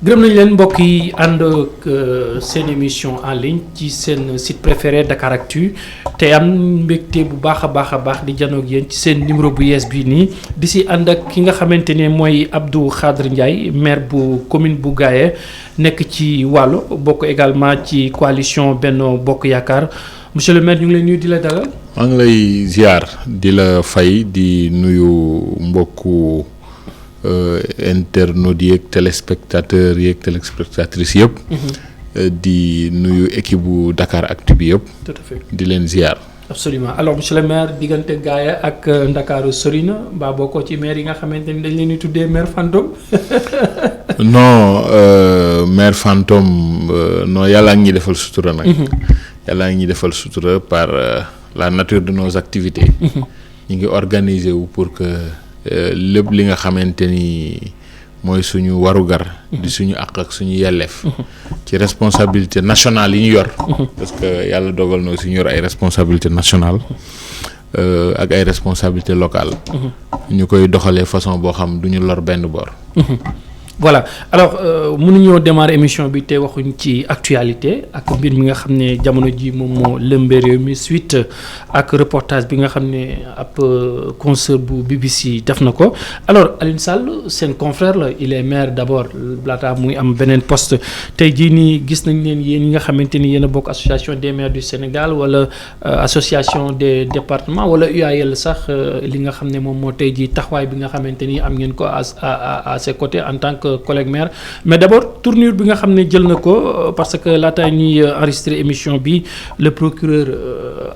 gërëm nañ leen mbokk yi ànd ak seen émission en ligne ci seen site préféré Dakaractu te am mbégte bu baax a baax di janoog yéen ci seen numéro bu yees bii nii di si ànd ak ki nga xamante ne mooy Abdou Khadre Ndiaye maire bu commune bu Gaye nekk ci Waalo bokk également ci coalition Benno Bokk Yaakaar monsieur le maire ñu ngi lay nuyu di la dalal. maa ngi lay ziar di la fay di nuyu mbokku internautes yeeg téléspectateurs yeeg téléspectatrices yëpp. di nuyu équipe bu Dakaractu bi yëpp. tout à fait di leen ziar. absolument alors monsieur le maire diggante Gaye ak Ndakaaru sori na mbaa bokkoo ci maire yi nga xamante ni dañ leen di tuddee maire fantôme. non maire fantôme non yàlla ngi defal sutura nag. yàlla ngi defal sutura par la nature de nos activités. ñu ngi organiser wu pour que lépp li nga xamante ni mooy suñu warugar. di suñu àq ak suñu yelleef. ci responsabilité nationale yi ñu yor. parce que yàlla dogal na suñu yor ay responsabilité nationale ak ay responsabilité locale. ñu koy doxalee façon boo xam du ñu lor benn boor. voilà alors mënuñoo démarrer émission bi te waxuñ ci actualité ak mbir mi nga xam ne jamono ji moom moo lëmbee réew mi suite ak reportage bi nga xam ne ab consoeur bu BBC def na ko alors Alioune Sall seen confrère la il est maire d'abord laata muy am beneen poste tey jii nii gis nañ leen yéen ñi nga xamante ni yéen a bokk association des maires du Sénégal wala association des départements wala UAL sax li nga xam ne moom moo tey jii taxawaay bi nga xamante ni am ngeen ko à ses côtés en tant que collègue maire mais d'abord tournure bi nga xam ne jël na ko parce que laata ñuy enregistrer émission bi le procureur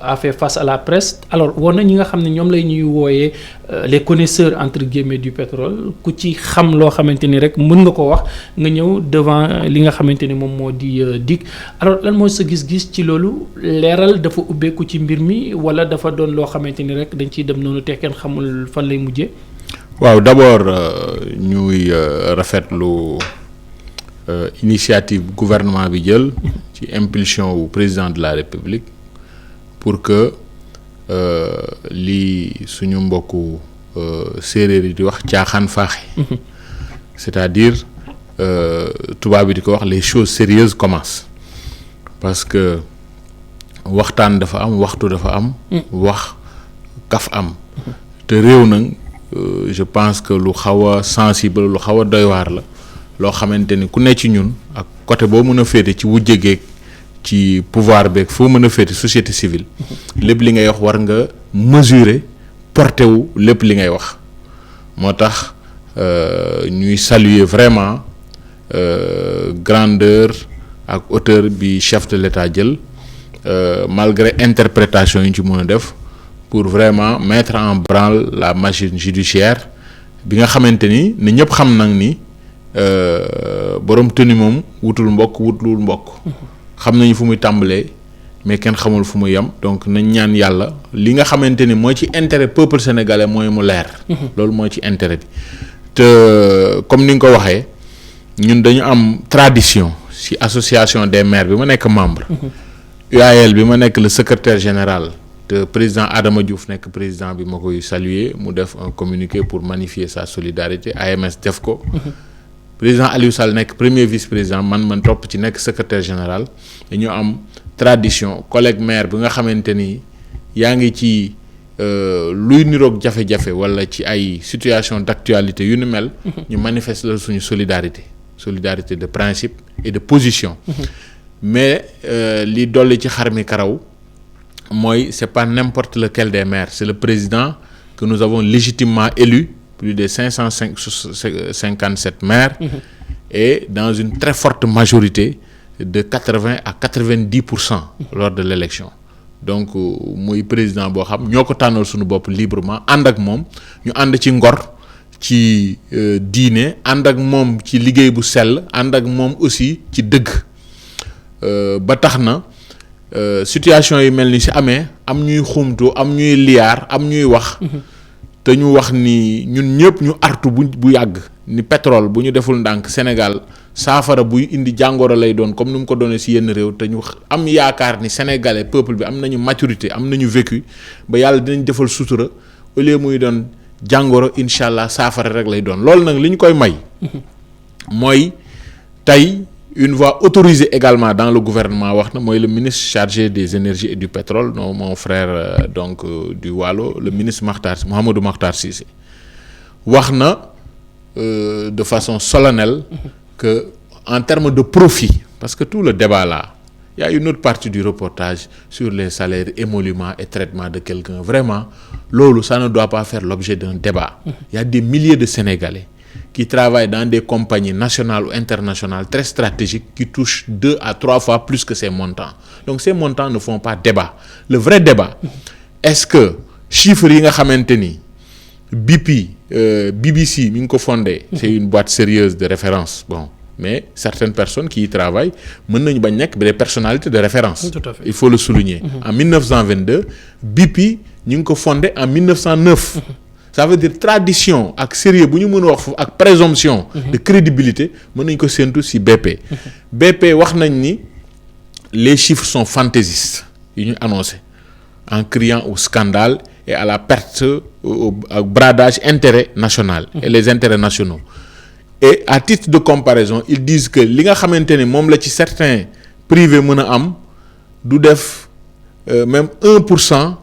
a fait face à la presse alors woon na ñi nga xam ne ñoom lay ñuy wooyee les connaisseurs entre guillemets du pétrole ku ci xam loo xamante ni rek mën nga ko wax nga ñëw devant li nga xamante ni moom moo di DIC alors lan mooy sa gis-gis ci loolu leeral dafa ubbeeku ci mbir mi wala dafa doon loo xamante ni rek dañ ciy dem noonu te kenn xamul fan lay mujjee. waaw d'abord ñuy rafetlu initiative gouvernement bi jël ci impulsion wu président de la République pour que li suñu mbokku séeréer yi di wax caaxaan faaxe c'est-à-dire tubaab bi di ko wax les choses sérieuses commencent parce que waxtaan dafa am waxtu dafa am wax kaf am te réew nag je pense que lu xaw a sensible lu xaw a doy waar la loo xamante ni ku ne ci ñun ak côté boo mën a féete ci wujje geeg ci pouvoir beeg foo mën a féete société civile lépp li ngay wax war nga mesurer porté wu lépp li ngay wax moo tax ñuy saluer vraiment grandeur ak hauteur bi chef de l'État jël malgré interprétation yi ñu ci mën a def pour vraiment mettre en branle la machine judiciaire bi nga xamante ni ñëpp xam nag ni borom tëni moom wutul mbokk xam nañu fu muy tàmbalee mais kenn xamul fu muy yem donc nañ ñaan yàlla li nga xamante ni mooy ci intérêt peuple sénégalais mooy mu leer. loolu mooy ci intérêt bi te comme ni nga ko waxee ñun dañu am tradition ci association des maires bi ma nekk membre. UAL bi ma nekk le secrétaire général. te président Adama Diouf nekk président bi ma koy saluer mu def un communiqué pour magnifier sa solidarité AMS def ko président Aliou Sall nekk premier vice-président man topp ci nekk secrétaire général dañu am tradition collègue maire bi nga xamante ni yaa ngi ci luy niroog jafe-jafe wala ci ay situation d'actualité yu ni mel ñu manifeste la suñu solidarité de principe et de position mais li dolli ci xar mi karaw mooy c'est pas n'importe lequel des maires c'est le président que nous avons légitimement élu plus de 557 maires et dans une très forte majorité de 80 à 90% lors de l'élection donc muy président boo xam ñoo ko tànnal suñu bopp librement ànd ak moom ñu ànd ci ngor ci diine ànd ak moom ci liggéey bu sell ànd ak moom aussi ci dëgg ba tax na situation yi mel ni si amee am ñuy xumtu am ñuy liyaar am ñuy wax te ñu wax ni ñun ñëpp ñu artu bu yàgg ni pétrole bu ñu deful ndànk Sénégal saafara buy indi jàngoro lay doon comme ni mu ko doonee si yenn réew te ñu am yaakaar ni sénégalais peuple bi am nañu maturité am nañu vécu ba yàlla dinañ defal sutura au lieu muy doon jàngoro incha allah saafara rek lay doon loolu nag li ñu koy may mooy tey une voix autorisée également dans le gouvernement wax na mooy le ministre chargé des énergies et du pétrole non mon frère du Waalo le ministre Mouhamadou Makhtar Cissé wax na de façon solennelle que en termes de profit parce que tout le débat là il y a une autre partie du reportage sur les salaires, émoluments et traitement de quelqu'un vraiment loolu ça ne doit pas faire l'objet d'un débat. Il y a des milliers de Sénégalais qui travaillent dans des compagnies nationales ou internationales très stratégiques qui touchent 2 à 3 fois plus que ces montants. Donc ces montants ne font pas débat. Le vrai débat, est-ce que chiffres yi nga xamante ni BBC mi ngi ko fondé, c'est une boîte sérieuse de référence. Bon, mais certaines personnes qui y travaillent mën nañu bañ nekk des personnalités de référence. Tout à fait. Il faut le souligner. En 1922, BP ñu ngi ko fondé en 1909. Ça veut dire tradition ak sérieux bu ñu mën a wax foofu ak présomption de crédibilité mën nañ ko séntu ci BP. BP wax nañ ni les chiffres sont fantaisistes yi ñu annoncé en criant au scandale et à la perte au bradage intérêt national et les intérêts nationaux. Et à titre de comparaison ils disent que li nga xamante ne moom la ci certains privés mën a am du def même 1%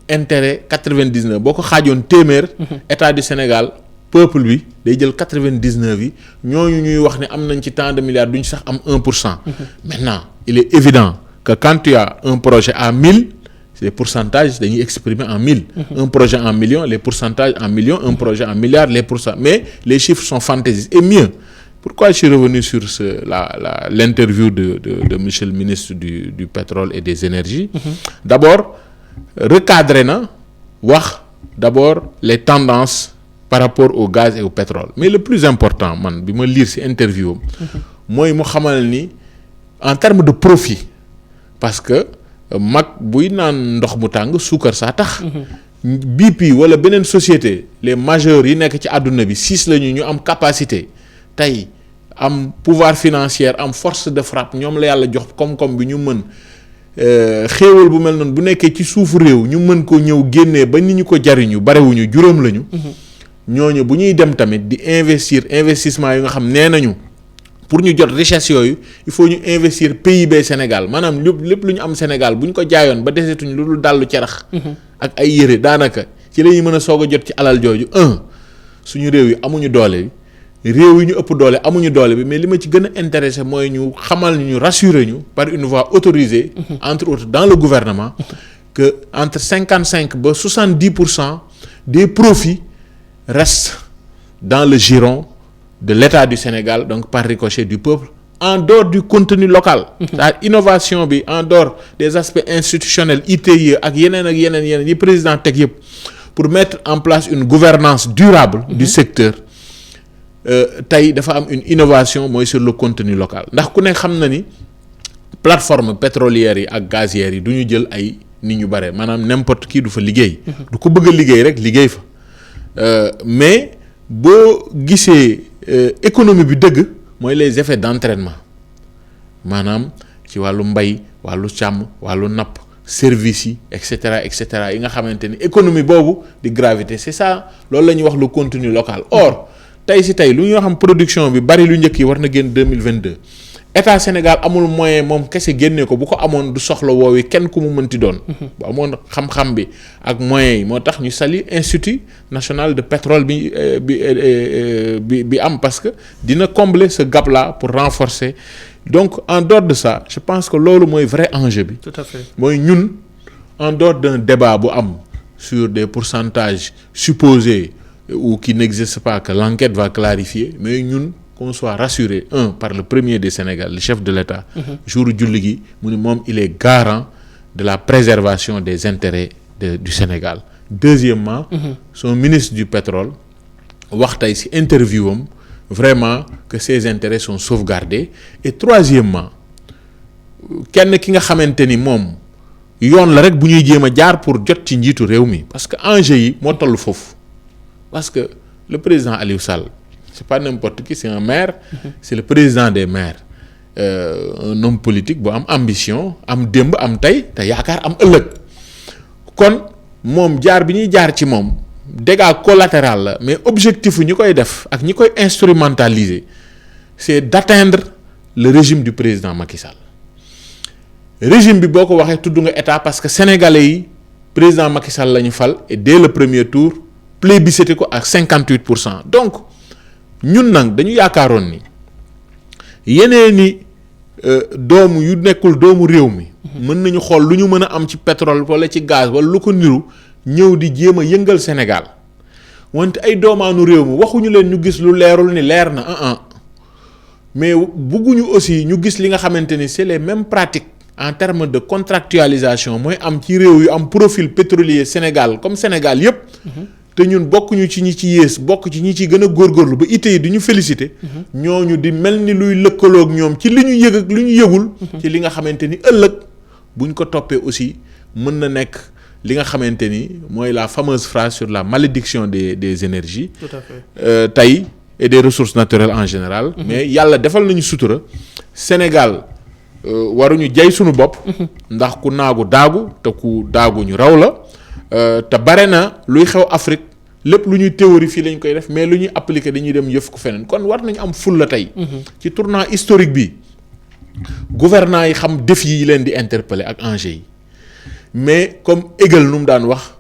intérêt 99 boo ko xaajoon téeméer. État du Sénégal peuple bi day jël 99 yi ñooñu ñuy wax ne am nañ ci tant de milliards duñ sax am 1%. Maintenant il est évident que quand tu as un projet à 1000 les pourcentages dañuy exprimer en 1000. Un projet en millions les pourcentages en millions un projet en milliards les pourcents mais les chiffres sont fantaisistes et mieux. Pourquoi je suis revenu sur l'interview de monsieur le ministre du pétrole et des énergies. D'abord recadré na wax d'abord les tendances par rapport au gaz et au pétrole mais le plus important man bi ma lire ci interview mooy mu xamal ni en termes de profit parce que mag buy naan ndox mu tàng suukar saa tax. BP wala beneen société les majeurs yi nekk ci àdduna bi 6 lañu ñu am capacité tey am pouvoir financier am force de frappe ñoom la yàlla jox koom-koom bi ñu mën xéewal bu mel noonu bu nekkee ci suufu réew ñu mën ko ñëw génnee ba ni ñu ko jariñu barewuñu juróom lañu. ñooñu bu ñuy dem tamit di investissement yi nga xam nee nañu pour ñu jot richesse yooyu il faut ñu investir PIB Sénégal maanaam lépp lu ñu am Sénégal bu ñu ko jaayoon ba desetuñ lu dul dàllu cerax. ak ay yére daanaka ci la ñuy mën a soog a jot ci alal jooju suñu réew yi amuñu doole bi réew yi ñu ëpp doole amuñu doole bi mais li ma ci gën a intéressé mooy ñu xamal ñu rassurer ñu par une voix autorisée. Entre autres dans le gouvernement. Que entre 55 ba 70% des profits restent dans le giron de l'État du Sénégal donc par ricochet du peuple en dehors du contenu local. C'est-à-dire innovation bi en dehors des aspects institutionnels ITIE ak yeneen yi président teg yëpp pour mettre en place une gouvernance durable du secteur tey dafa am une innovation mooy sur le contenu local ndax ku ne xam na ni plateforme pétrolière yi ak gazières yi du ñu jël ay nit ñu bare maanaam n'importe qui du fa liggéey. du ko bëgg a liggéey rek liggéey fa mais boo gisee économie bi dëgg mooy les effets d'entraînement maanaam ci wàllu mbay wàllu càmm wàllu napp services yi et cetera yi nga xamante ni économie boobu di gravité c'est ça loolu la ñuy wax le contenu local or tey si tey lu ñoo xam production bi bari lu njëkk yi war na génn 2022 état Sénégal amul moyen moom kese génne ko bu ko amoon du soxla woowi kenn ku mu mënti doon. bu amoon xam-xam bi ak moyens yi moo tax ñu sali institut national de pétrole bi am parce que dina combler ce gap là pour renforcer donc en dehors de ça je pense que loolu mooy vrai enjeu bi. Tout à fait mooy ñun en dehors d'un débat bu am sur des pourcentages supposés ou qui n'existent pas que l'enquête va clarifier mais ñun. Qu'on soit rassuré par le premier du Sénégal le chef de l'État jour julli gi mu ni moom il est garant de la préservation des intérêts du Sénégal deuxièmement son ministre du pétrole wax tey ci interview am vraiment que ses intérêts sont sauvegardés et troisièmement kenn ki nga xamante ni moom yoon la rek bu ñuy jéem a jaar pour jot ci njiitu réew mi parce que enjeu yi moo toll foofu parce que le président Aliou Sall c'est pas n'importe qui c'est un maire c'est le président des maires un homme politique bu am ambition am démb am tey te yaakaar am ëllëg kon moom jaar bi ñuy jaar ci moom dégâts collatéral la mais objectif yu ñi koy def ak ñi koy instrumentaliser c'est d'atteindre le régime du président Macky Sall régime bi boo ko waxee tudd nga état parce que sénégalais yi président Macky Sall la ñu fal et dès le premier tour plébiscité ko ak 58%. Donc ñun nag dañu yaakaaroon ni yeneeni doomu yu nekkul doomu réew mi mën nañu xool lu ñu mën a am ci pétrole wala ci gaz wala lu ko niru ñëw di jéem a yëngal Sénégal wante ay doomaanu réew mi waxuñu leen ñu gis lu leerul ni leer na mais bugguñu aussi ñu gis li nga xamante ni c'est les mêmes pratiques en termes de contractualisation mooy am ci réew yu am profil pétrolier Sénégal comme Sénégal yépp te ñun bokkuñu ci ñi ci yées bokk ci ñi ci gën a góorgóorlu ba ité yi di ñu félicité ñooñu di mel ni luy lëkkaloog ñoom ci li ñu yëg ak li ñu yëgul ci li nga xamante ni ëllëg buñ ko toppee aussi mën na nekk li nga xamante ni mooy la fameuse phrase sur la malédiction des énergies. Tout à fait. Tey et des ressources naturelles en général. Mais yàlla defal nañu sutura Sénégal waruñu jay suñu bopp. ndax ku naagu daagu te ku daagu ñu raw la. te bare na luy xew Afrique lépp lu ñuy théorie fii lañ koy def mais lu ñuy appliquer dañuy dem yëf ko feneen kon war nañu am fulla tey. ci tournant historique bi gouvernants yi xam défis yi leen di interpeller ak enjeux yi mais comme Hegel nu mu daan wax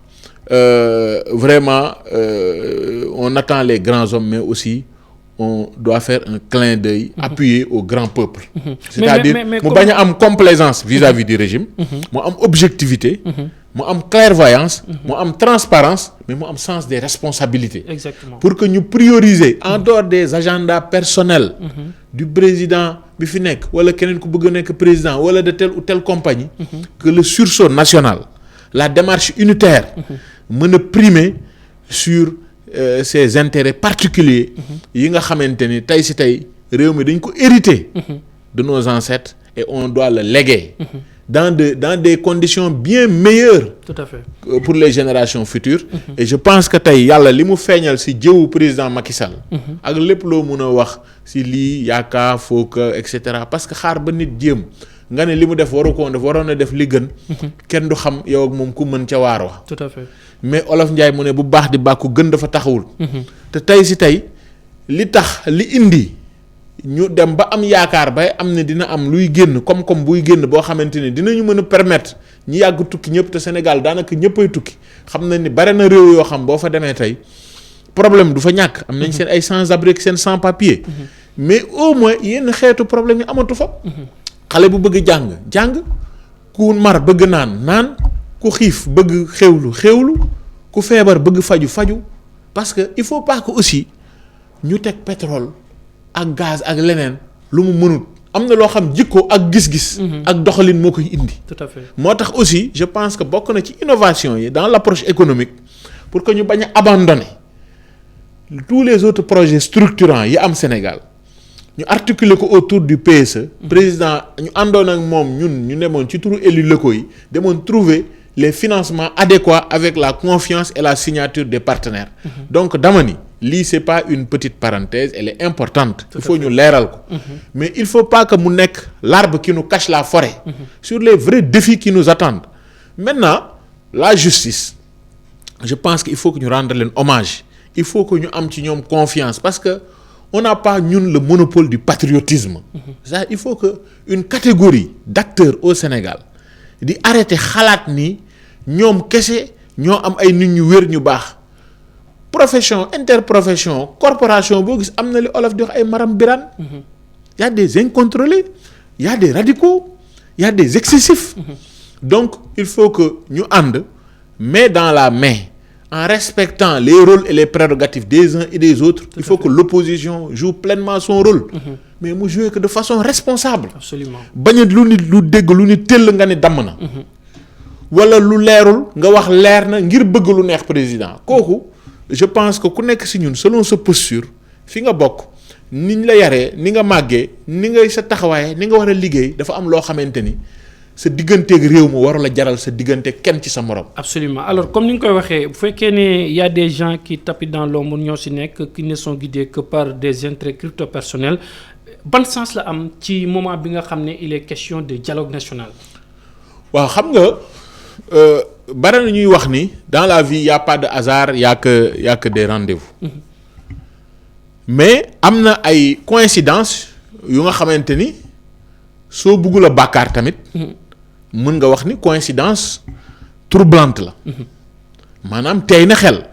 vraiment on attend les grands hommes mais aussi on doit faire un clin d'œil appuyé au grand peuple. C'est-à-dire mu bañ a am complaisance vis-à-vis du régime. mu am objectivité. mu am clairvoyance. mu am transparence mais mu am sens des responsabilités. Exactement. Pour que ñu prioriser en dehors des agendas personnels. du président bi fi nekk wala keneen ku bëgg a nekk président wala de telle ou telle compagnie. que le sursaut national la démarche unitaire. mën a primer sur ses intérêts particuliers yi nga xamante ni tey si tey réew mi dañ ko hérité de nos ancêtres et on doit le léguer dans des conditions bien meilleures. Tout à fait. Pour les générations futures. Et je pense que tey yàlla li mu feeñal si jëwu président Macky Sall. ak lépp loo mun a wax si lii yaakaar foo ko et cetera parce que xaar ba nit jéem nga ne li mu def waru ko def waroon na def li gën. kenn du xam yow ak moom ku mën ca waar wax. Tout à fait. mais Olof Njaay mu ne bu baax di bàkku gën dafa taxawul. te tey si tey li tax li indi ñu dem ba am yaakaar bay am ne dina am luy génn comme buy génn boo xamante ne dinañu mën a permettre ñi yàgg tukki ñëpp te Sénégal daanaka ñëppay tukki xam na ni bare na réew yoo xam boo fa demee tey problème du fa ñàkk. am nañ seen ay sans-abri seen sans-papier. mais au moins yenn xeetu problème yi amatu fa. xale bu bëgg jàng ku mar bëgg naan ku xiif bëgg xewlu ku feebar bëgg faju parce que il faut pas que aussi ñu teg pétrole ak gaz ak leneen lu mu mënut am na loo xam jikko ak gis-gis. ak doxalin moo koy indi. Tout à fait. moo tax aussi je pense que bokk na ci innovation yi dans l'approche économique pour que ñu bañ a abandonner tous les autres projets structurants yi am Sénégal ñu articuler ko autour du PSE. président ñu àndoon ak moom ñu demoon ci turu élus locaux yi demoon trouver les financements adéquats avec la confiance et la signature des partenaires. donc dama ni lii c'est pas une petite parenthèse elle est importante. il faut ñu leeral ko. mais il faut pas que mu nekk l'arbre qui nous cache la forêt. sur les vrais défis qui nous attendent. maintenant la justice je pense qu'il faut que ñu rendre leen hommage il faut que ñu am ci ñoom confiance parce que on n'a pas ñun le monopole du patriotisme. c'est-à-dire il faut que une catégorie d'acteurs au Sénégal di arrêter xalaat ni ñoom kese ñoo am ay nit ñu wér ñu baax profession interprofession corporation boo gis am na li olof di wax ay maram biraan. y a des incontrôlés y a des radicaux y a des excessifs. donc il faut que ñu ànd main dans la main en respectant les rôles et les prérogatives des uns et des autres. Il faut que l'opposition joue pleinement son rôle. mais mu jouer que de façon responsable. Absolument. bañ a lu nit lu dégg lu nit tëll nga ne damm na. wala lu leerul nga wax leer na ngir bëgg lu neex président kooku je pense que ku nekk ci ñun selon sa posture fi nga bokk niñ la yaree ni nga màggee ni ngay sa taxawaay ni nga war a liggéey dafa am loo xamante ni sa digganteeg réew mi waru la jaral sa diggante kenn ci sa morom. Absolument alors comme ni nga koy waxee bu fekkee ne y a des gens qui tapent dans l'ombre ñoo ci nekk qui ne sont guidés que par des intérêts crypto-personnels ban sens la am ci moment bi nga xam ne il est question de dialogue national. waaw xam nga bare na ñuy wax ni dans la vie y a pas de hasard y a que des rendez-vous. mais am na ay coïncidences yu nga xamante ni. soo buggul a bàkkaar tamit mën nga wax ni coïncidence troublante la maanaam tey na xel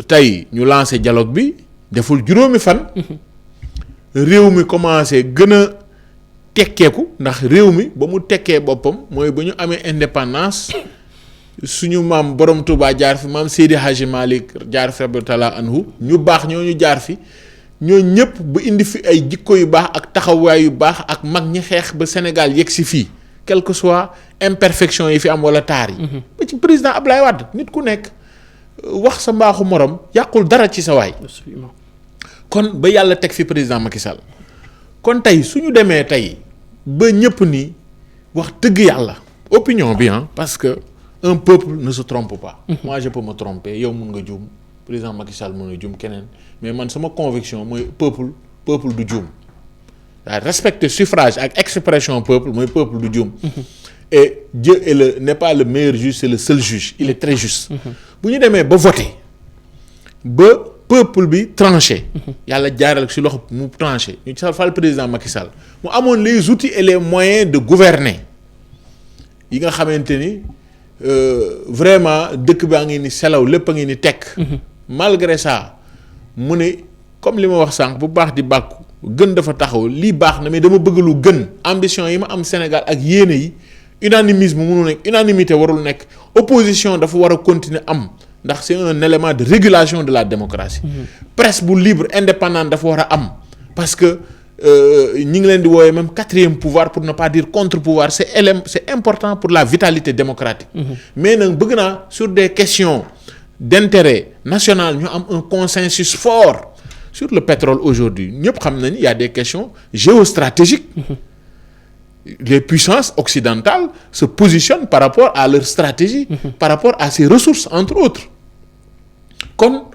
tey ñu lancé dialogue bi deful juróomi fan réew mi commencé gën a tekkeeku ndax réew mi ba mu tekkee boppam mooy ba ñu amee indépendance suñu maam borom Touba jaar fi maam Seydi Hadji Malick jaar fi rabitala anhu ñu baax ñooñu jaar fi ñoo ñëpp ba indi fi ay jikko yu baax ak taxawaay yu baax ak mag ñi xeex ba Sénégal yegg si fii quelle que soit imperfection yi fi am wala taar yi ba ci président Ablaye Wade nit ku nekk wax sa mbaaxu morom yàqul dara ci sa waay kon ba yàlla teg fi président Macky Sall kon tey suñu demee tey ba ñëpp ni wax dëgg yàlla opinion bi parce que un peuple ne se trompe pas moi je peux me tromper yow mun nga juum président Macky Sall mën na juum keneen mais man sama conviction mooy peuple du juum waaye respecter suffrage ak expression peuple mooy peuple du juum et Dieu n'est pas le meilleur juge, c'est le seul juge il est très juste bu ñu demee ba voter ba peuple bi tranché yàlla jaaral ci loxo mu tranché ñu fal président Macky Sall mu amoon les outils et les moyens de gouverner yi nga xamante ni vraiment dëkk baa ngi ni selaw lépp a ngi ni tekk malgré ça mu ne comme li ma wax sànq bu baax di bàkku gën dafa taxaw lii baax na mais dama bëgg lu gën ambition yi ma am Sénégal ak yéene yi unanimisme mënu nekk unanimité warul nekk opposition dafa war a continuer am ndax c'est un élément de régulation de la démocratie presse bu libre indépendante dafa war a am parce que ñi ngi leen di woowee même quatrième pouvoir pour ne pas dire contre-pouvoir c'est important pour la vitalité démocratique mais nag bëgg naa sur des questions d'intérêt national ñu am un consensus fort sur le pétrole aujourd'hui ñëpp xam nañu il y a des questions géostratégiques les puissances occidentales se positionnent par rapport à leur stratégie par rapport à ses ressources entre autres kon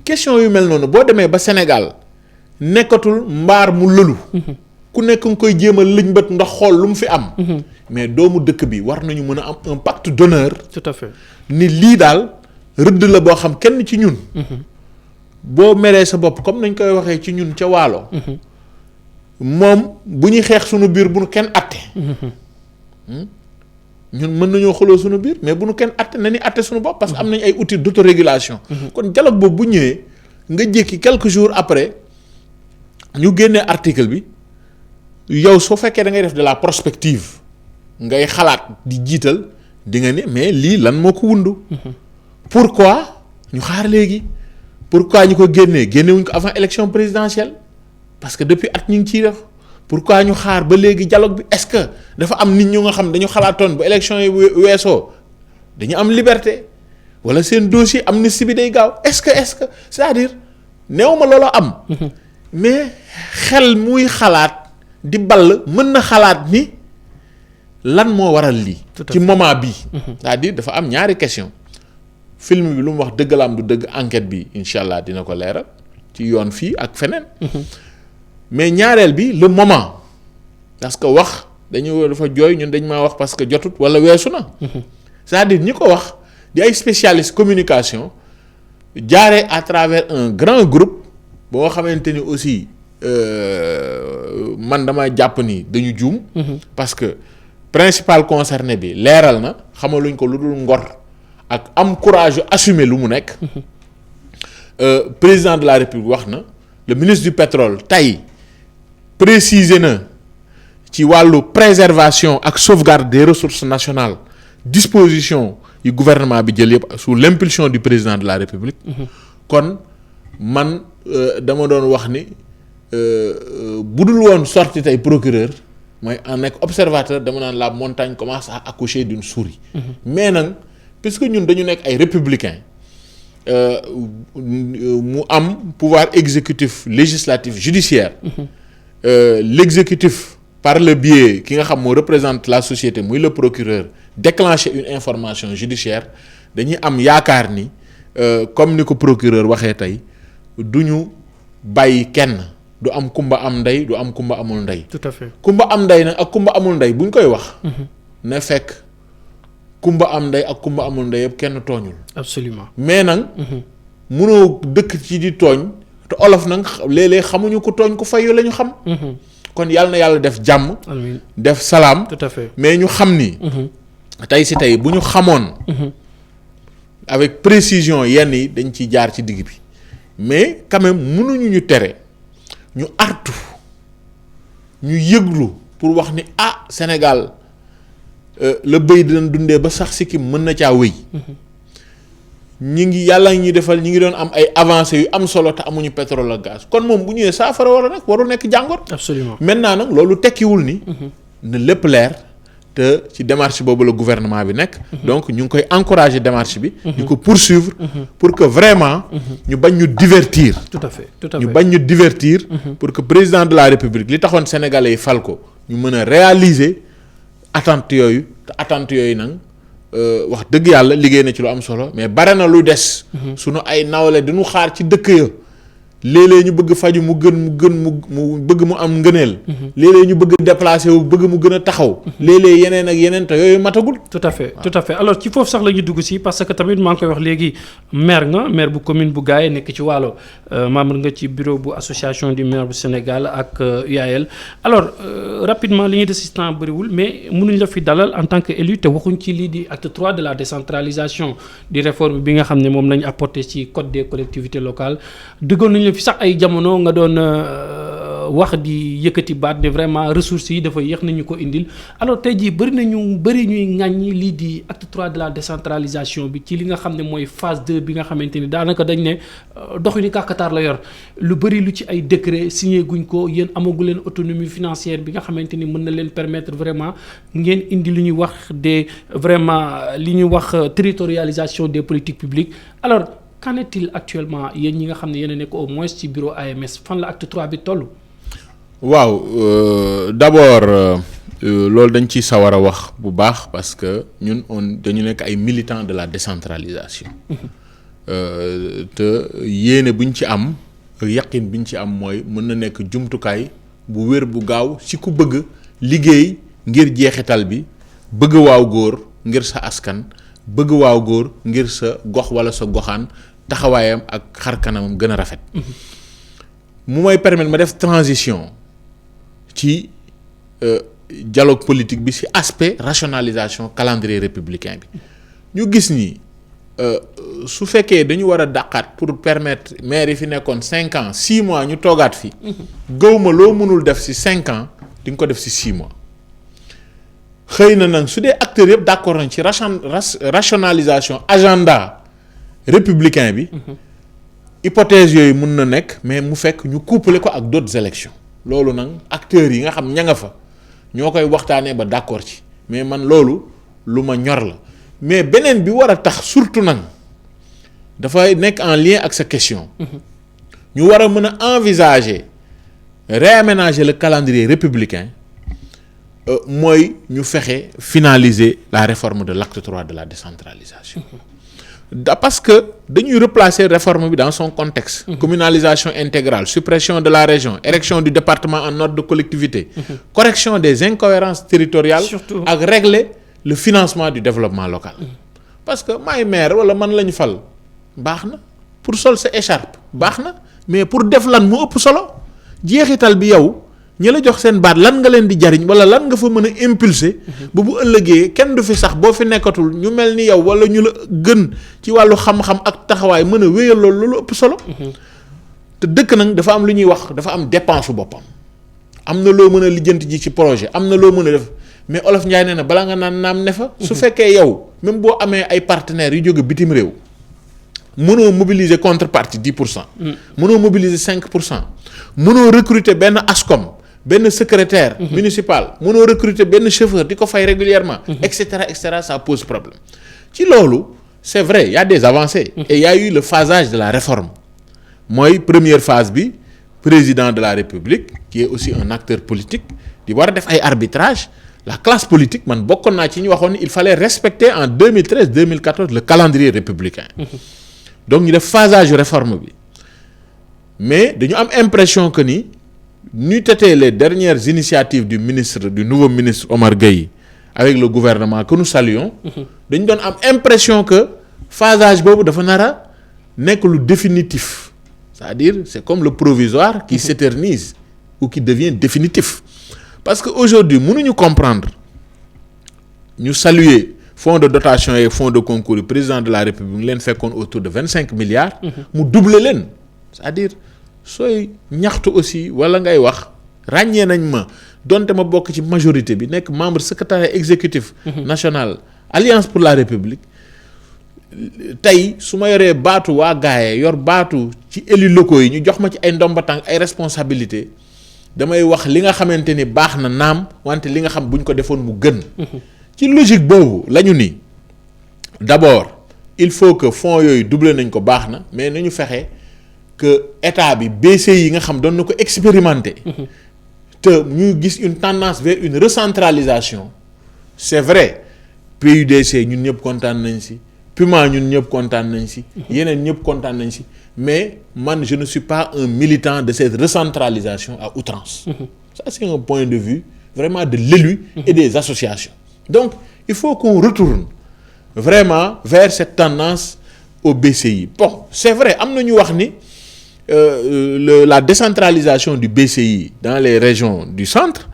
question yu mel noonu boo demee ba Sénégal nekkatul mbaar mu lëlu ku nekk nga koy jéem a lëñbët ndax xool lu mu fi am mais doomu dëkk bi war nañu mën a am un pacte d'honneur tout à fait ni lii daal rëdd la boo xam kenn ci ñun boo meree sa bopp comme nañ koy waxee ci ñun ca waalo moom bu ñuy xeex sunu biir bu nu kenn atte ñun mën nañoo xuloo sunu biir mais bu nu kenn atte na ni atte sunu bopp parce que am nañ ay outils d'autorégulation kon dialogue boobu bu ñëwee nga jékki quelques jours après ñu génnee article bi yow soo fekkee da ngay def de la prospective ngay xalaat di jiital di nga ni mais lii lan moo ko wundu pourquoi ñu xaar léegi pourquoi ñu ko génnewuñ ko avant élection présidentielle parce que depuis at ñu ngi ciy def pourquoi ñu xaar ba léegi dialogue bi est-ce que dafa am nit ñu nga xam dañu xalaatoon ba élection yi weesoo dañu am liberté wala seen dossier amnistie bi day gaaw est-ce que c'est-à-dire néew ma looloo am mais xel muy xalaat di ball mën na xalaat ni lan moo waral lii ci moment bii c'est-à-dire dafa am ñaari question film bi lu mu wax dëgg la am du dëgg enquête bi incha allah dina ko leeral ci yoon fii ak feneen mais ñaareel bi le moment parce que wax dañu dafa jooy ñun dañ maa wax parce que jotut wala weesu na c'est-à-dire ñi ko wax di ay spécialistes communication jaaree à travers un grand groupe boo xamante ni aussi man dama jàpp ni dañu juum parce que principal concerné bi leeral na xamaluñ ko lu dul ngor ak am courage yu assumer lu mu nekk président de la République wax na le ministre du pétrole tey préciser na ci wàllu préservation ak sauvegarde des ressources nationales disposition yu gouvernement bi jël yëpp sous l'impulsion du président de la République kon man dama doon wax ni bu dul woon sorti tey procureur mooy en nekk observateur dama naan la montagne commence à accoucher d'une souris mais nag puisque ñun dañu nekk ay républicains mu am pouvoir exécutif législatif judiciaire l'exécutif par le biais ki nga xam moo représente la société muy le procureur déclencher une information judiciaire dañuy am yaakaar ni comme ni ko procureur waxee tey du ñu bàyyi kenn du am kumba am ndey du am kumba amul ndey. tout à fait kumba am ndey nag ak kumba amul ndey bu ñu koy wax. na fekk kumba am ndey ak kumba amul ndey yëpp kenn tooñul. absolument mais nag. munoo dëkk ci di tooñ te olof nag léeg-léeg xamuñu ko tooñ ku fayu la ñu xam. kon yàlla na yàlla def jàmm. amiin def salaam. tout à fait mais ñu xam ni. tey si tey bu ñu xamoon. avec précision yenn yi dañ ciy jaar ci digg bi mais quand même mënuñu ñu tere ñu artu ñu yëglu pour wax ni Sénégal la bëy dinañ dundee ba sax si ki mën na caa wéy. ñi ngi yàlla ñuy defal ñi ngi doon am ay avancées yu am solo te amuñu pétrole ak gaz kon moom bu ñëwee saafara war a nekk warul nekk jàngoor. absolument maintenant nag loolu tekkiwul ni. na lépp leer te ci démarche boobu la gouvernement bi nekk. donc ñu ngi koy encourager démarche bi. di ko poursuivre. pour que vraiment. ñu bañ ñu divertir. tout à fait tout à fait ñu bañ ñu divertir. pour que président de la république li taxoon sénégalais yi fal ko ñu mën a réaliser attentes yooyu te attentes yooyu nag. wax dëgg yàlla liggéey na ci lu am solo mais bare na lu des. sunu ay nawle duñu xaar ci dëkk ya léeg-léeg ñu bëgg faju mu bëgg mu am ngëneel. léeg-léeg ñu bëgg déplacé wu bëgg mu gën a taxaw. léeg-léeg yeneen ak yeneen te yooyu matagul. tout à fait alors ci foofu sax la ñu dugg si parce que tamit maa ngi koy wax léegi maire bu commune bu Gaye nekk ci Waalo membre nga ci bureau bu association du maire bu Sénégal ak UAL alors rapidement li ñuy des si temps bëriwul mais mënuñ la fi dalal en tant que élu te waxuñ ci lii di acte 3 de la décentralisation di réforme bi nga xam ne moom lañu apporté ci code des collectivités locales duggoon nañu fi sax ay jamono nga doon wax di yëkkati baat ne vraiment ressources yi dafa yéex nañu ko indil alors tey jii bëri ñuy ŋàññi lii di acte 3 de la décentralisation bi ci li nga xam ne mooy phase 2 bi nga xamante ni daanaka dañ ne doxinu kàkkataar la yor lu bëri lu ci ay décret signé guñ ko yéen amagu leen autonomie financière bi nga xamante ni mën na leen permettre vraiment ngeen indi lu ñuy wax li ñuy wax territorialisation des politiques publiques alors qu'en est-il actuellement yéen ñi nga xam ne yéen a nekk au moins ci bureau AMS fan la acte 3 bi toll. waaw d'abord loolu dañ ciy sawar a wax bu baax parce que ñun dañu nekk ay militants de la décentralisation. te yéene buñ ci am ak yaqin biñ ci am mooy mën na nekk jumtukaay bu wér bu gaaw ci ku bëgg liggéey ngir jeexital bi bëgg waaw góor ngir sa askan bëgg waaw góor ngir sa gox walla sa goxaan taxawaayam ak xar kanamam gën a rafet. mu may permettre ma def transition ci dialogue politique bi ci aspect rationalisation calendrier républicain bi ñu gis ni su fekkee dañu war a dàqaat pour permettre maire yi fi nekkoon 5 ans 6 mois ñu toogaat fi gëwma loo mënul def ci 5 ans di nga ko def ci 6 mois xëy na nag su dee acteurs yëpp d'accord nañ ci rationalisation agenda républicain bi hypothèse yooyu mun na nekk mais mu fekk ñu coupler ko ak d'autres élections loolu nag acteurs yi nga xam ña nga fa ñoo koy waxtaanee ba d'accord ci mais man loolu lu ma ñor la mais beneen bi war a tax surtout nag dafay nekk en lien ak sa question ñu war a mën a envisager réaménager le calendrier républicain mooy ñu fexe finaliser la réforme de l'acte 3 de la décentralisation parce que dañuy replacer réforme bi dans son contexte communalisation intégrale suppression de la région érection du département en ordre de collectivité correction des incohérences territoriales ak régler le financement du développement local parce que maay maire wala man lañu fal baax na pour sol sa écharpe baax na mais pour def lan mu ëpp solo jeexital bi yow ñi la jox seen baat lan nga leen di jariñ wala lan nga fa mën a impulser ba bu ëllëgee kenn du fi sax boo fi nekkatul ñu mel ni yow wala ñu la gën ci wàllu xam-xam ak taxawaay mën a wéyal loolu ëpp solo te dëkk nag dafa am lu ñuy wax dafa am dépense su boppam am na loo mën a lijjanti ji ci projet am na loo mën a def mais Olof Njaay nee na bala nga naan naam ne fa su fekkee yow même boo amee ay partenaires yu jóge bitim réew mënoo mobiliser contrepartie 10%. mënoo mobiliser 5%. mënoo recruter benn ASCOM benn secrétaire municipal mënoo recruter benn chauffeur di ko fay régulièrement et cetera ça pose problème ci loolu c'est vrai il y a des avancées et il y a eu le phasage de la réforme mooy première phase bi président de la République qui est aussi un acteur politique di war a def ay arbitrage la classe politique man bokkoon naa ci ñu waxoon il fallait respecter en 2013-2014 le calendrier républicain donc ñu def phasage réforme bi mais dañu am impression que ni ñu tetee les dernières initiatives du nouveau ministre Omar Gueye avec le gouvernement que nous saluons dañu doon am impression que phasage boobu dafa nar a nekk lu définitif c'est-à-dire c'est comme le provisoire qui s'éternise ou qui devient définitif. Parce que aujourd'hui mënuñu comprendre ñu saluer fonds de dotation et fonds de concours yi président de la République mu leen fekkoon autour de 25 milliards. mu doubler leen. c'est-à-dire sooy ñaxtu aussi wala ngay wax ràññee nañ ma donte ma bokk ci majorité bi nekk membre secrétariat exécutif national Alliance pour la République. tey su ma yoree baatu waa gaaye yor baatu ci élus locaux yi ñu jox ma ci ay ndomba tànk ay responsabilité damay wax li nga xamante ni baax na naam wante li nga xam buñ ko defoon mu gën. ci logique boobu la ñu ni d'abord il faut que fonds yooyu doubler nañ ko baax na mais nañu fexe que état bi BCI yi nga xam doon na ko expérimenter. te ñu gis une tendance vers une recentralisation c'est vrai PUDC ñun ñëpp kontaan nañ si. Puma ñun ñëpp kontaan nañ si. yeneen ñëpp kontaan nañ si mais man je ne suis pas un militant de cette recentralisation à outrance. Ça c'est un point de vue vraiment de l'élu et des associations. Donc il faut qu'on retourne vraiment vers cette tendance au BCI. Bon c'est vrai am na ñu wax ni la décentralisation du BCI dans les régions du centre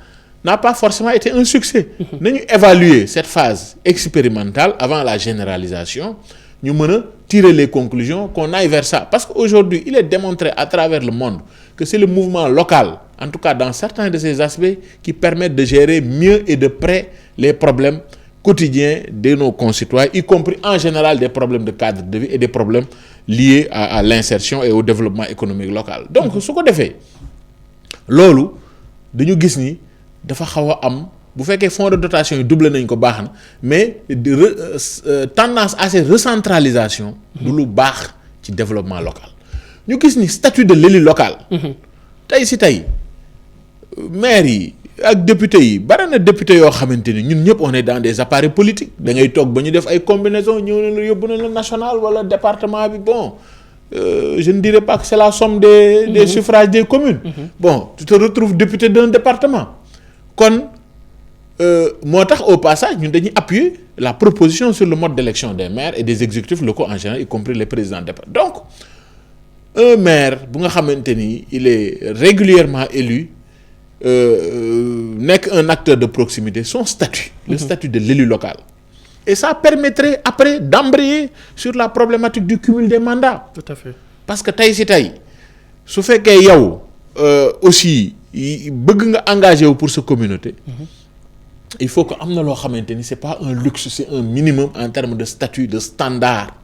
n'a pas forcément été un succès. nañu évaluer cette phase expérimentale avant la généralisation ñu mën a tirer les conclusions qu'on aille vers ça parce qu'aujourd'hui il est démontré à travers le monde que c'est le mouvement local en tout cas dans certains de ces aspects qui permettent de gérer mieux et de près les problèmes quotidiens de nos concitoyens y compris en général des problèmes de cadre de vie et des problèmes liés à l'insertion et au développement économique local. Donc su ko defee loolu dañu gis ni dafa xaw a am bu fekkee fonds de dotation yi doublé nañ ko baax na mais tendance à cette recentralisation du lu baax ci développement local ñu gis ni statut de l'élu local tey si tey maire yi ak député yi bari na député yoo xamante ni ñun ñëpp on est dans des appareils politiques da ngay toog ba ñu def ay combinaison ñëw na la yóbbu na la national wala département bi bon je ne dirais pas que c'est la somme des suffrages des communes bon tu te retrouves député d'un département kon moo tax au passage ñun dañuy appuyer la proposition sur le mode d'élection des maires et des exécutifs locaux en général y compris les présidents de département. Donc un maire bu nga xamante ni il est régulièrement élu nekk un acteur de proximité son statut le statut de l'élu local et ça permettrait après d'embrayer sur la problématique du cumul des mandats. Tout à fait. Parce que tey si tey su fekkee yow aussi bëgg nga engagé wu pour sa communauté il faut que am na loo xamante ni c'est pas un luxe c'est un minimum en termes de statut de standard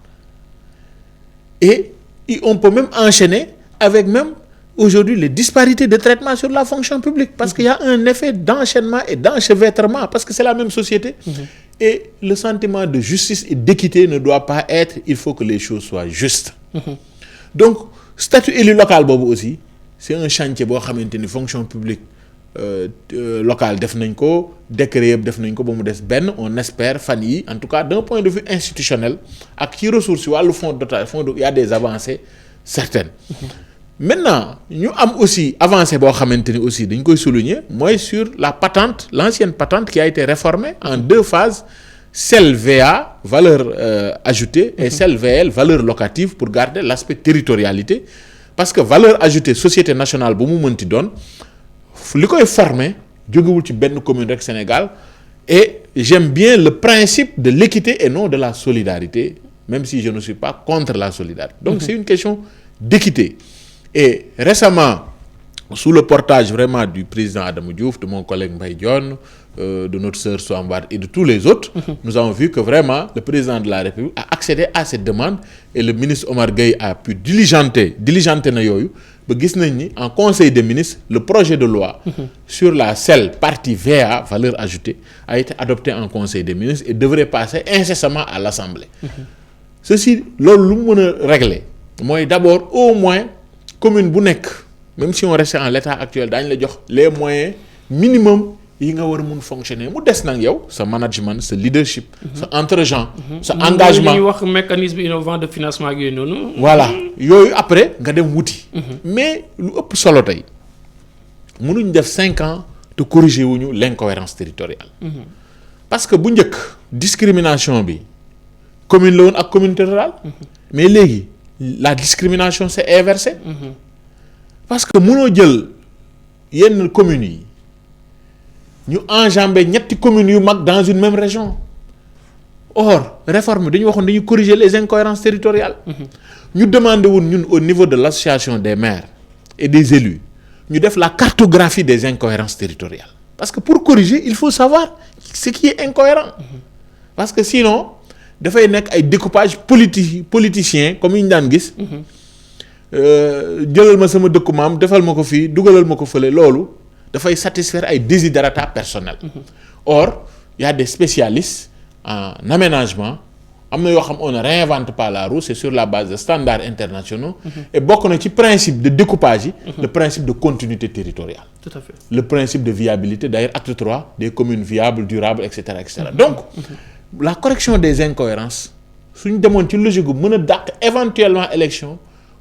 et on peut même enchaîner avec même aujourd'hui les disparités de traitement sur la fonction publique parce qu'il y a un effet d'enchaînement et d'enchevêtrement parce que c'est la même société et le sentiment de justice et d'équité ne doit pas être il faut que les choses soient justes donc statut élu local boobu aussi c'est un chantier boo xamante ni fonction publique locale def nañ ko décret yëpp def nañ ko ba mu des benn on espère fan yi en tout cas d'un point de vue institutionnel ak ci ressources yi wàllu fonds de dotation il y a des avancées certaines maintenant ñu am aussi avancée boo xamante ni aussi dañ koy souligner mooy sur la patente l'ancienne patente qui a été réformée en 2 phases celle VA valeur ajoutée et celle VL valeur locative pour garder l'aspect territorialité parce que valeur ajoutée société nationale bu mu mënti doon li koy former jógewul ci benn commune rek Sénégal et j'aime bien le principe de l'équité et non de la solidarité même si je ne suis pas contre la solidarité donc c'est une question d'équité et récemment sous le portage vraiment du président Adama Diouf de mon collègue Mbaye Dione de notre sœur Soham Wardini et de tous les autres nous avons vu que vraiment le président de la République a accédé à cette demande et le ministre Omar Gueye a pu diligenter na yooyu ba gis nañ ni en conseil des ministres le projet de loi sur la seule partie VA valeur ajoutée a été adopté en conseil des ministres et devrait passer incessamment à l'Assemblée ceci loolu lu mu mën a régler mooy d'abord au moins commune bu nekk même si on reste en l'état actuel daañu la jox les moyens minimum yi nga war a mun fonctionner mu des nag yow sa management sa leadership sa entre-gens sa engagement li ñuy wax mécanisme innovant de financement ak yooyu noonu voilà yooyu après nga dem wuti mais lu ëpp solo tey mënuñ def 5 ans te corriger wuñu l'incohérence territoriale parce que bu njëkk discrimination bi commune la woon ak communauté rurale mais léegi la discrimination s'est inversée parce que mënoo jël yenn communes yi ñu enjamber ñetti communes yu mag dans une même région. Or réforme dañu waxoon dañuy corriger les incohérences territoriales. ñu demandé woon ñun au niveau de l'association des maires et des élus ñu def la cartographie des incohérences territoriales. Parce que pour corriger il faut savoir ce qui est incohérent. Parce que sinon dafay nekk ay découpage politicien comme yi ñu daan gis. Jëlal ma sama dëkku maam defal ma ko fii dugalal ma ko fële loolu dafay satisfaire ay desiderata personnels. Or il y a des spécialistes en aménagement am na yoo xam on ne réinvente pas la roue, c'est sur la base de standards internationaux. Et bokk na ci principe de découpage yi. Le principe de continuité territoriale. Tout à fait. Le principe de viabilité, d'ailleurs acte 3 des communes viables durables et cetera et cetera. Donc la correction des incohérences suñ demoon ci logique gu mën a dàq éventuellement élection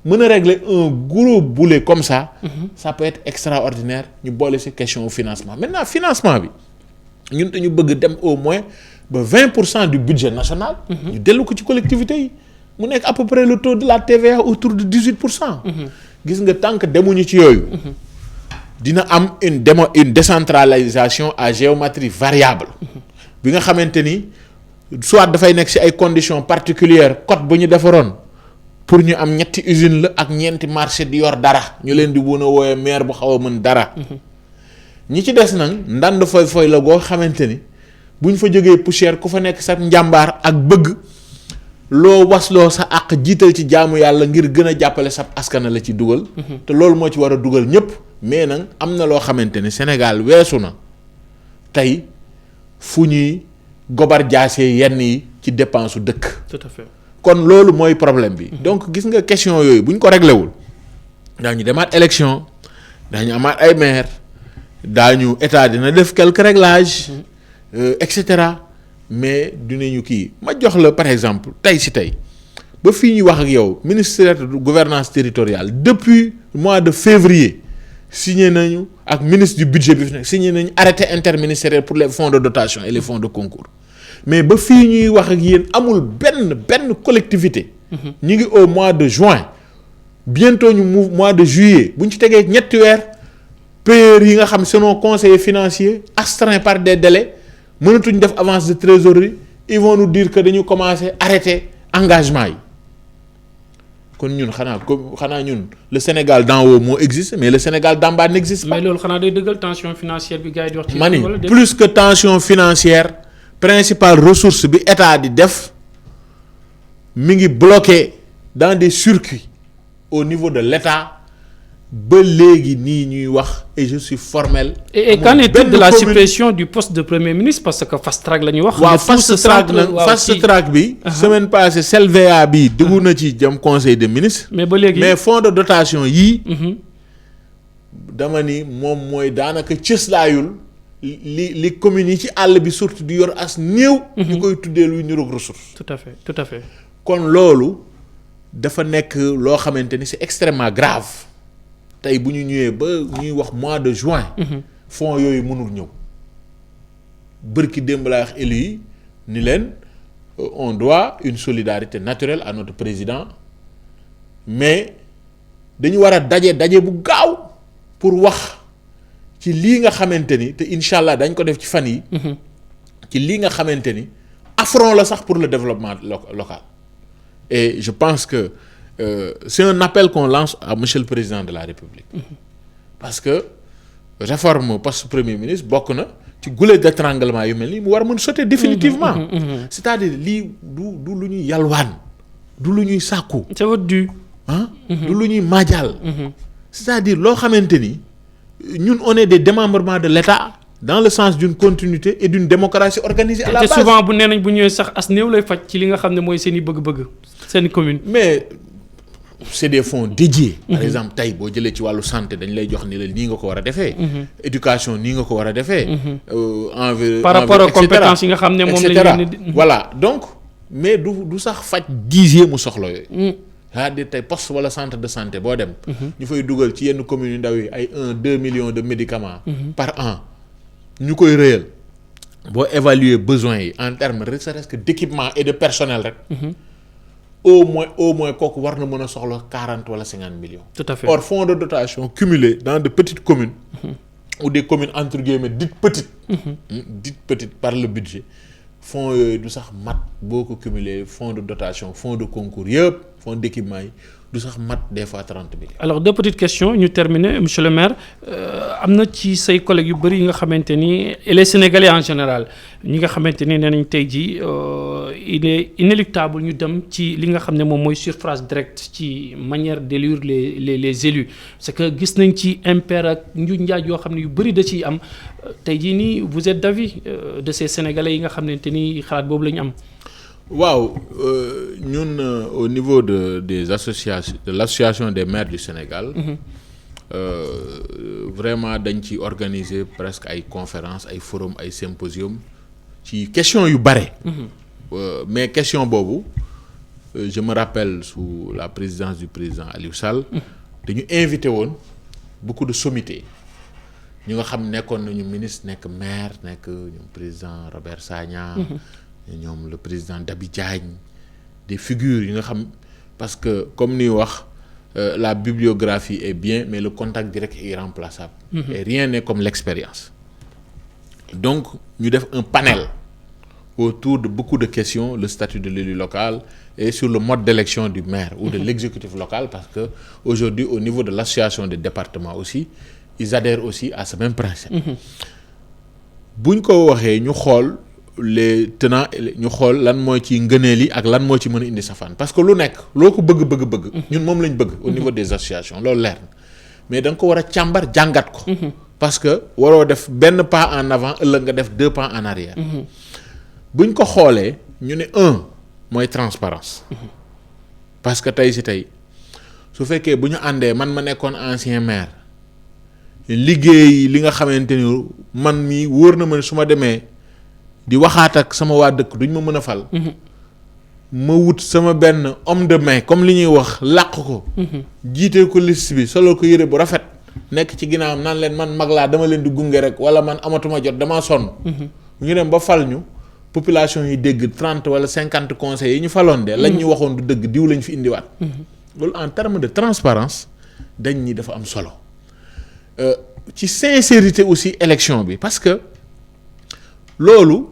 mën a régler un gros boulet comme ça. Ça peut être extraordinaire ñu boole ci question financement. Maintenant financement bi ñun dañu bëgg dem au moins ba 20% du budget national. ñu dellu ko ci collectivités yi mu nekk à peu près le taux de la TVA autour de 18%. gis nga tant que demuñu ci yooyu. dina am une décentralisation à géométrie variable. bi nga xamante ni soit dafay nekk ci ay conditions particulières code bu ñu defaroon pour ñu am ñetti usine la ak ñeenti marché di yor dara ñu leen di mën a wooyee maire bu xaw a mën dara. ñi ci des nag ndànd foy la goo xamante ni bu ñu fa jógee poussière ku fa nekk sa njàmbaar ak bëgg loo wasloo sa àq jiital ci jaamu yàlla ngir gën a jàppale sa askana la ci dugal. te loolu moo ci war a dugal ñëpp. mais nag am na loo xamante ni Sénégal weesu na tey fu ñuy gobar jaasee yenn yi ci dépense su dëkk. Tout à fait. kon loolu mooy problème bi. donc gis nga question yooyu bu ñu ko réglé wul daañu demaat élection daañu amaat ay maire daañu état dina def quelques réglages. Et cetera mais dinañu kii ma jox la par exemple tey si tey ba fii ñuy wax ak yow ministère de gouvernance territoriale depuis mois de février signé nañu ak ministre du budget bi fi nekk signé nañu arrêté interministériel pour les fonds de dotation et les fonds de concours mais ba fii ñuy wax ak yéen amul benn collectivité. ñu ngi au mois de juin bientôt ñu mois de juillet bu ñu ci tegee ñetti weer payeurs yi nga xam selon conseillers financiers astreints par des délais. mënatuñ def avance de trésorerie ils vont nous dire que dañu commencer arrêter engagement yi kon ñun xanaa ñun le Sénégal d'en haut moo existe mais le Sénégal d'en bas n'existe pas. mais loolu xanaa day dëggal tension financière bi gars yi di wax. ci ma ni plus que tension financière principale ressource bi état di def mi ngi bloqué dans des circuits au niveau de l'état ba léegi nii ñuy wax et je suis formel. et qu'en est-il de la suppression du poste de premier ministre parce que fast track la ñuy wax. waaw fast track bi. semaine passée CLVA bi dugg na ci jëm conseil des ministres. mais ba léegi mais fonds de dotation yii. dama ni moom mooy daanaka cëslaayul li communes yi ci àll bi surtout di yor as néew. ñu koy tuddee luy niroog ressource. tout à fait. kon loolu dafa nekk loo xamante ni c'est extrêmement grave. tey bu ñu ñëwee ba ñuy wax mois de juin. fonds yooyu mënul ñëw bërki démb laa wax élus yi ni leen on doit une solidarité naturelle à notre président mais dañu war a daje bu gaaw pour wax ci lii nga xamante ni te incha allah dañ ko def ci fan yi ci lii nga xamante ni affront la sax pour le développement local et je pense que c'est un appel qu'on lance à monsieur le président de la République parce que réforme poste premier ministre bokk na ci goulée d'étranglement yu mel nii mu war a mën sauter définitivement c'est-à-dire lii du lu ñuy yalwaan du lu ñuy sàkku c'est votre dû du lu ñuy maajaal c'est-à-dire loo xamante ni ñun on est des démembrements de l'État dans le sens d'une continuité et d'une démocratie organisée à la base. te souvent bu nee nañ bu ñëwee sax as néew lay faj ci li nga xam ne mooy seen i bëgg-bëgg seen commune. mais c'est des fonds dédiés. par exemple tey boo jëlee ci wàllu santé dañ lay jox ni la nii nga ko war a defee. éducation nii nga ko war a defee. par rapport aux compétences yi nga xam ne moom la ñu voilà donc mais du sax faj dixième mu soxla yooyu. c'est-à-dire tey poste wala centre de santé boo dem. ñu fay dugal ci yenn communes yu ndaw yi ay 1-2 millions de médicaments. par an ñu koy réyal boo évaluer besoins yi en termes ne serait-ce que d'équipement et de personnel rek. au moins kooku war na mën a soxla 40 wala 50 millions. tout à fait or fonds de dotation cumulés dans de petites communes. ou des communes entre guillemets dites petites par le budget fonds yooyu du sax mat boo ko cumuler fonds de dotation fonds de concours yëpp fonds d'équipement yi du sax mat des fois 30 millions. alors deux petites questions ñu terminer monsieur le maire am na ci say collègues yu bëri yi nga xamante ni et les sénégalais en général ñi nga xamante ni nee nañ tey jii il est inéluctable ñu dem ci li nga xam ne moom mooy suffrage direct ci manière d'élire les élus parce que gis nañ ci impair ak njuuj njaaj yoo xam ne yu bëri da ciy am tey jii nii vous êtes d'avis de ces sénégalais yi nga xamante ni xalaat boobu la ñu am. waaw ñun au niveau des associations de l'association des maires du Sénégal vraiment dañ ci organiser presque ay conférences ay forums ay symposiums ci question yu bare mais question boobu je me rappelle sous la présidence du président Aliou Sall dañu invité woon beaucoup de sommités ñu nga xam nekkoon nañu ministre nekk maire nekk ñoom président Robert Sagna ñoom le président Dabi Diagne des figures yi nga xam parce que comme ni wax la bibliographie est bien mais le contact direct est irremplaçable et rien n'est comme l'expérience donc ñu def un panel autour de beaucoup de questions le statut de l'élu local et sur le mode d'élection du maire ou de l'exécutif local parce que aujourd'hui au niveau de l'association des départements aussi ils adhèrent aussi à ce même principe buñ ko waxee ñu xool les tenants ñu xool lan moo ci ngëneel yi ak lan moo ci mën a indi safaan parce que lu nekk loo ko bëgg ñun moom lañ bëgg au niveau des associations loolu leer na mais da nga ko war a càmbar jàngat ko parce que waroo def benn pas en avant ëllëg nga def 2 pas en arrière buñ ko xoolee ñu ne mooy transparence parce que tey su fekkee bu ñu àndee man ma nekkoon ancien maire liggéey li nga xamante ni man mii wóor na ma ne su ma demee di waxaat ak sama waa dëkk duñ ma mën a fal ma wut sama benn homme de main comme li ñuy wax làq ko jiite ko liste bi solo ko yére bu rafet nekk ci ginnaawam naan leen man mag laa dama leen di gunge rek wala man amatuma jot damaa sonn ñu dem ba fal ñu population yi dégg 30 wala 50 conseils yi ñu faloon de lañ ñu waxoon du dëgg diw lañ fi indiwaat loolu en terme de transparence dañ ni dafa am solo ci sincérité aussi élection bi parce que loolu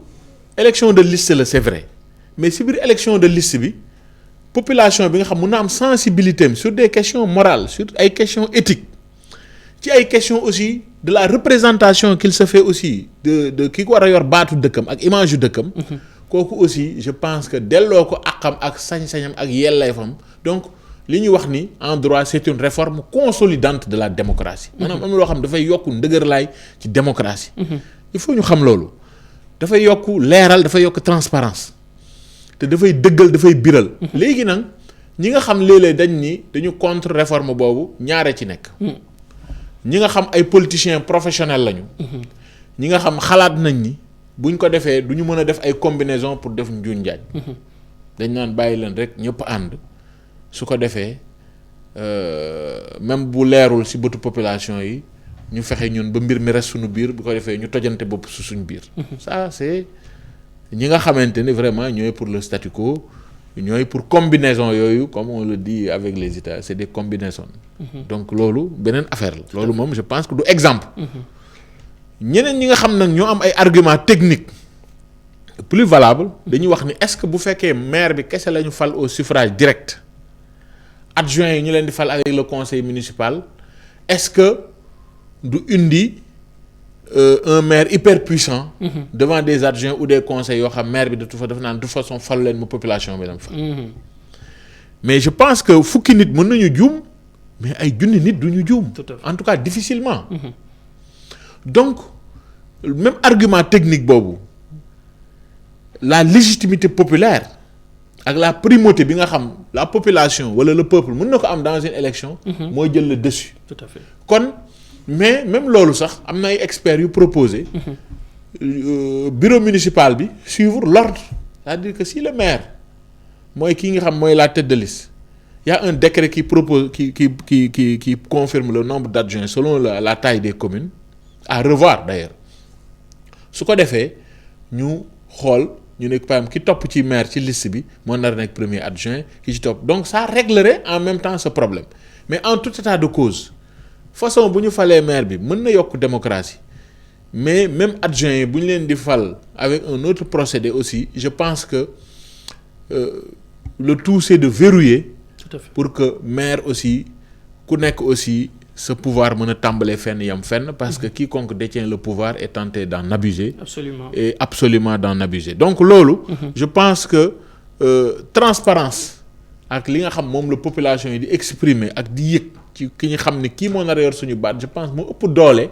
élection de liste la c'est vrai mais si biir élection de liste bi population bi nga xam mun na am sensibilité am sur des questions morales sur ay questions éthiques ci ay questions aussi de la représentation qu'il se fait aussi de ki ko war a yor baatu dëkkam ak image yu dëkkam kooku aussi je pense que delloo ko àqam ak sañ-sañam ak yelleefam donc li ñuy wax ni en droit c'est une réforme consolidante de la démocratie maanaam am na loo xam dafay yokk ndëgërlaay ci démocratie il faut ñu xam loolu dafay yokk leeral dafay yokk transparence te dafay dëggal dafay biral léegi nag ñi nga xam léeg-léeg dañ ni dañu contre réforme boobu ñaare ci nekk ñi nga xam ay politiciens professionnels lañu ñi nga xam xalaat nañ ni buñ ko defee du ñu mën a def ay combinaison pour def njuuñ njaaj dañ naan bàyyi leen rek ñëpp ànd su ko defee même bu leerul ci bëtu population yi ñu fexe ñun ba mbir mi res suñu biir bu ko defee ñu tojante bopp su suñu biir ça c'est ñi nga xamante ni vraiment ñooy pour le statu quo ñooy pour combinaison yooyu comme on le dit avec les États c'est des combinaisons donc loolu beneen affaire la loolu moom je pense que du exemple ñeneen ñi nga xam nag ñoo am ay arguments techniques plus valables dañuy wax ni est-ce que bu fekkee maire bi kese la ñu fal au suffrage direct adjoint yi ñu leen di fal avec le conseil municipal est-ce que du indi un maire hyper puissant devant des adjoints ou des conseils yoo xam maire bi de toute façon falu leen ma population bi dam fal mais je pense que fukki nit mën nañu juum mais ay junni nit du ñu juum en tout cas difficilement donc même argument technique boobu la légitimité populaire ak la primauté bi nga xam la population wala le peuple mën na ko am dans une élection mooy jël le dessus tout à fait kon mais même loolu sax am na ay experts yu proposé bureau municipal bi suivre l'ordre c'est-à-dire que si le maire mooy kii nga xam mooy la tête de liste il y a un décret qui propose qui confirme le nombre d'adjoints selon la taille des communes à revoir d'ailleurs su ko defee ñu xool ñu ne par exemple ki topp ci maire ci liste bi moo nar a nekk premier adjoint ki ci topp donc ça réglerait en même temps ce problème mais en tout état de cause façon bu ñu falee maire bi mën na yokk démocratie mais même adjoint yi bu ñu leen di fal avec un autre procédé aussi je pense que le tout c'est de verrouiller tout à fait. pour que maire aussi ku nekk aussi ce pouvoir mën a tàmbalee fenn yam fenn parce que quiconque détient le pouvoir est tenté d'en abuser. Absolument. Et absolument d'en abuser donc loolu je pense que transparence ak li nga xam moom la population yi di exprimer ak di yëg ci ki ñu xam ne kii moo nar a yor suñu baat je pense moo ëpp doole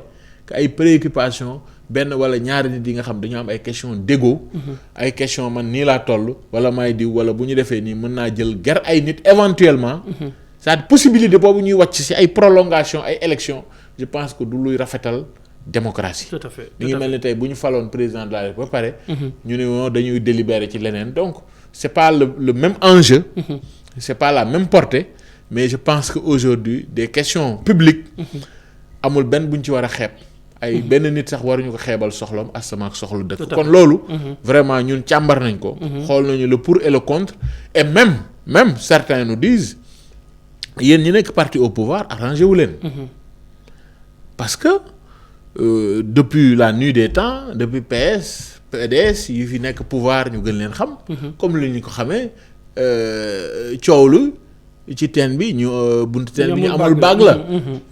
que ay préoccupations benn wala ñaari nit yi nga xam dañu am ay questions d'ego ay questions man nii laa toll wala may diw wala bu ñu defee nii mën naa jël ger ay nit éventuellement c'est-à-dire possibilité boobu ñuy wàcc ci ay prolongation ay élections je pense que du luy rafetal démocratie. Tout à fait. mi ngi mel ni tey bu ñu faloon président de la République ba pare ñu ne woon dañuy délibérer ci leneen donc c'est pas le même enjeu c'est pas la même portée mais je pense que aujourd'hui des questions publiques amul benn bu ñu ci war a xeeb ay benn nit sax waruñu ko xeebal soxlam asama ak soxlu dëkk kon loolu vraiment ñun càmbar nañ ko xool nañu le pour et le contre et même certains nous disent yéen ñi nekk parti au pouvoir arrangé wu leen parce que depuis la nuit des temps depuis PS PDS yi fi nekk pouvoir ñu gën leen xam comme li ñu ko xamee coow lu ci teen bi ñu buntu teen bi ñu amul baag la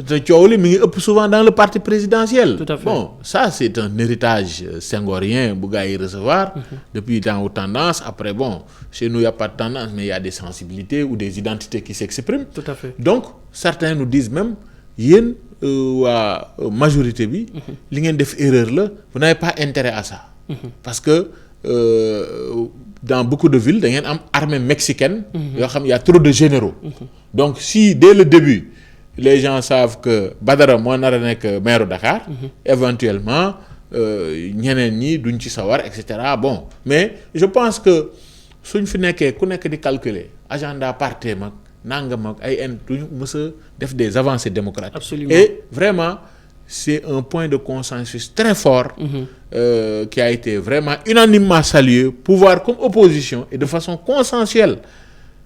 te coow li mi ngi ëpp souvent dans le parti présidentiel. Tout à fait. Bon ça c'est un héritage senghorien bu gars yi recevoir depuis temps ou tendance après bon chez nous il y a pas de tendance mais il y a des sensibilités ou des identités qui s'expriment. Tout à fait. Donc certains nous disent même yéen waa majorité bi li ngeen def erreur la vous n'avez pas intérêt à ça parce que dans beaucoup de villes da ngeen am armée mexicaine yoo xam y a trop de généraux donc si dès le début les gens savent que Badara moo nar a nekk maire Dakar éventuellement ñeneen ñi duñ ci sawar et cetera bon mais je pense que suñ fi nekkee ku nekk di calculer agenda parti mag nangam ak ay duñu mës a def des avancées démocratiques. Absolument. Et vraiment c'est un point de consensus très fort qui a été vraiment unanimement salué pouvoir comme opposition et de façon consensuelle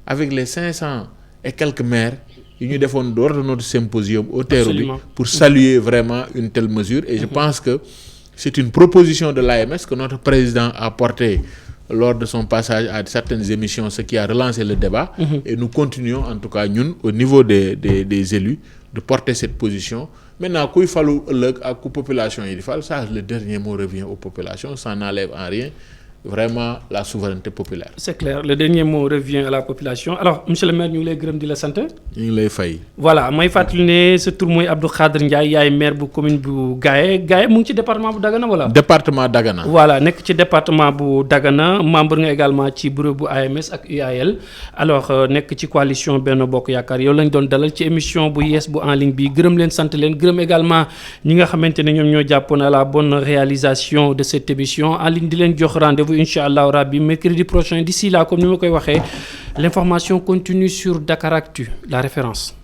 avec les 500 et quelques maires yi ñu defoon lors de notre symposium au Terrou-Bi pour saluer vraiment une telle mesure et je pense que c'est une proposition de l'AMS que notre président a portée lors de son passage à certaines émissions ce qui a relancé le débat et nous continuons en tout cas ñun au niveau des élus de porter cette position maintenant kuy falu ëllëg ak ku population yi di fal ça le dernier mot revient aux populations ça n'enlève en rien vraiment la souveraineté populaire. C'est clair le dernier mot revient à la population alors monsieur le maire ñu ngi lay gërëm di la sant. ñu ngi lay fay. voilà may fàttali ne sa tur mooy Abdou Khadre Ndiaye yaay maire bu commune bu Gaye mu ngi ci département bu Dagana wala. département Dagana. voilà nekk ci département bu Dagana membre nga également ci bureau bu AMS ak UAL alors nekk ci coalition Benno Bokk Yaakaar yow lañ doon dalal ci émission bu yees bu en ligne bi gërëm leen sant leen gërëm également ñi nga xamante ne ñoom ñoo jàppoon à la bonne réalisation de cette émission en ligne di leen jox rendez-vous incha allah rabbi mercredi prochain d'ici là comme ni ma koy waxee l'information continue sur Dakaractu la référence.